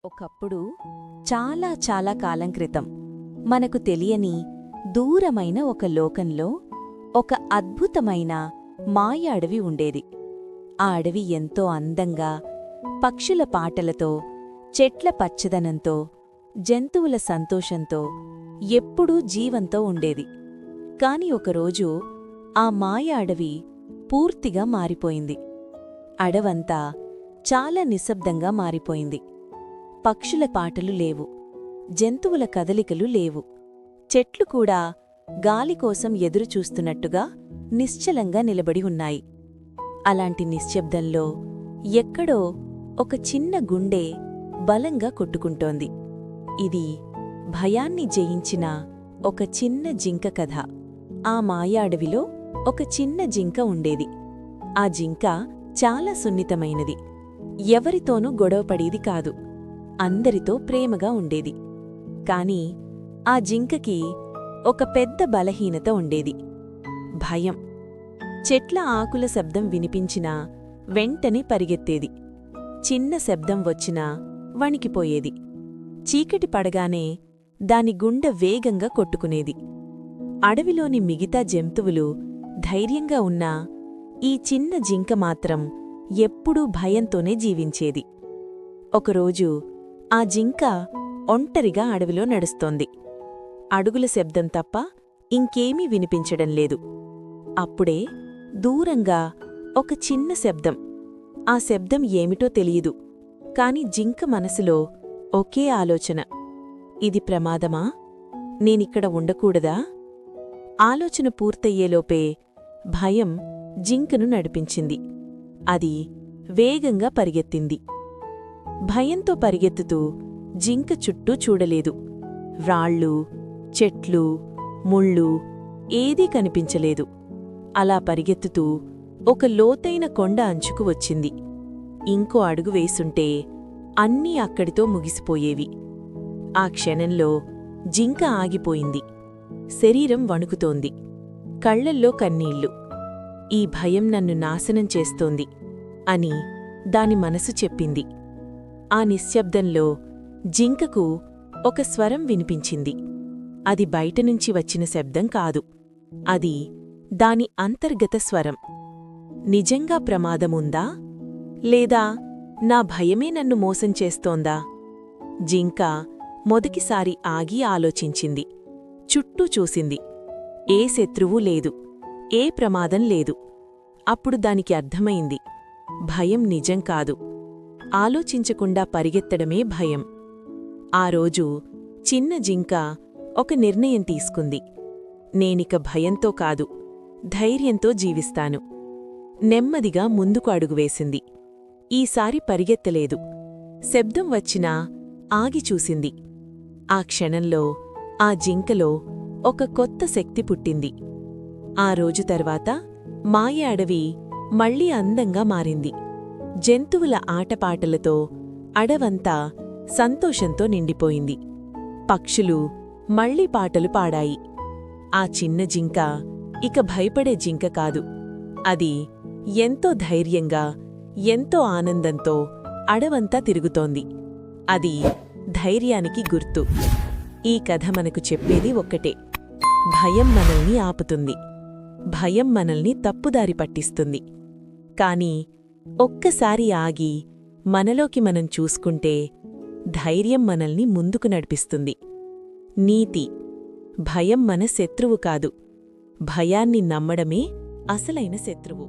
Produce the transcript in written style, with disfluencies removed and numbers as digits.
ఒకప్పుడు చాలా చాలా కాలం క్రితం మనకు తెలియని దూరమైన ఒక లోకంలో ఒక అద్భుతమైన మాయ అడవి ఉండేది. ఆ అడవి ఎంతో అందంగా, పక్షుల పాటలతో, చెట్ల పచ్చదనంతో, జంతువుల సంతోషంతో ఎప్పుడూ జీవంతో ఉండేది. కాని ఒకరోజు ఆ మాయ అడవి పూర్తిగా మారిపోయింది. అడవంతా చాలా నిశ్శబ్దంగా మారిపోయింది. పక్షుల పాటలు లేవు, జంతువుల కదలికలు లేవు, చెట్లు కూడా గాలికోసం ఎదురుచూస్తున్నట్టుగా నిశ్చలంగా నిలబడి ఉన్నాయి. అలాంటి నిశ్శబ్దంలో ఎక్కడో ఒక చిన్న గుండె బలంగా కొట్టుకుంటోంది. ఇది భయాన్ని జయించిన ఒక చిన్న జింక కథ. ఆ మాయా అడవిలో ఒక చిన్న జింక ఉండేది. ఆ జింక చాలా సున్నితమైనది. ఎవరితోనూ గొడవపడేది కాదు. అందరితో ప్రేమగా ఉండేది. కాని ఆ జింకకి ఒక పెద్ద బలహీనత ఉండేది: భయం. చెట్ల ఆకుల శబ్దం వినిపించినా వెంటనే పరిగెత్తేది. చిన్న శబ్దం వచ్చినా వణికిపోయేది. చీకటి పడగానే దాని గుండె వేగంగా కొట్టుకునేది. అడవిలోని మిగతా జంతువులు ధైర్యంగా ఉన్నా ఈ చిన్న జింక మాత్రం ఎప్పుడూ భయంతోనే జీవించేది. ఒకరోజు ఆ జింక ఒంటరిగా అడవిలో నడుస్తోంది. అడుగుల శబ్దం తప్ప ఇంకేమీ వినిపించడం లేదు. అప్పుడే దూరంగా ఒక చిన్న శబ్దం. ఆ శబ్దం ఏమిటో తెలియదు, కాని జింక మనసులో ఒకే ఆలోచన: ఇది ప్రమాదమా? నేనిక్కడ ఉండకూడదా? ఆలోచన పూర్తయ్యేలోపే భయం జింకను నడిపించింది. అది వేగంగా పరిగెత్తింది. భయంతో పరిగెత్తుతూ జింక చుట్టూ చూడలేదు. రాళ్ళు, చెట్లు, ముళ్ళు ఏదీ కనిపించలేదు. అలా పరిగెత్తుతూ ఒక లోతైన కొండ అంచుకు వచ్చింది. ఇంకో అడుగు వేసుంటే అన్నీ అక్కడితో ముగిసిపోయేవి. ఆ క్షణంలో జింక ఆగిపోయింది. శరీరం వణుకుతోంది, కళ్లల్లో కన్నీళ్లు. ఈ భయం నన్ను నాశనం చేస్తోంది అని దాని మనసు చెప్పింది. ఆ నిశ్శబ్దంలో జింకకు ఒక స్వరం వినిపించింది. అది బయటనుంచి వచ్చిన శబ్దం కాదు, అది దాని అంతర్గత స్వరం. నిజంగా ప్రమాదముందా, లేదా నా భయమే నన్ను మోసం చేస్తోందా? జింక మొదటిసారి ఆగి ఆలోచించింది. చుట్టూ చూసింది. ఏ శత్రువూ లేదు, ఏ ప్రమాదం లేదు. అప్పుడు దానికి అర్థమైంది: భయం నిజం కాదు, ఆలోచించకుండా పరిగెత్తడమే భయం. ఆ రోజు చిన్న జింక ఒక నిర్ణయం తీసుకుంది: నేనిక భయంతో కాదు, ధైర్యంతో జీవిస్తాను. నెమ్మదిగా ముందుకు అడుగువేసింది. ఈసారి పరిగెత్తలేదు. శబ్దం వచ్చినా ఆగి చూసింది. ఆ క్షణంలో ఆ జింకలో ఒక కొత్త శక్తి పుట్టింది. ఆ రోజు తర్వాత మాయ అడవి మళ్లీ అందంగా మారింది. జంతువుల ఆటపాటలతో అడవంతా సంతోషంతో నిండిపోయింది. పక్షులు మళ్లీ పాటలు పాడాయి. ఆ చిన్న జింక ఇక భయపడే జింక కాదు, అది ఎంతో ధైర్యంగా, ఎంతో ఆనందంతో అడవంతా తిరుగుతోంది. అది ధైర్యానికి గుర్తు. ఈ కథ మనకు చెప్పేది ఒక్కటే: భయం మనల్ని ఆపుతుంది, భయం మనల్ని తప్పుదారి పట్టిస్తుంది. కాని ఒక్కసారి ఆగి మనలోకి మనం చూసుకుంటే ధైర్యం మనల్ని ముందుకు నడిపిస్తుంది. నీతి: భయం మన శత్రువు కాదు, భయాన్ని నమ్మడమే అసలైన శత్రువు.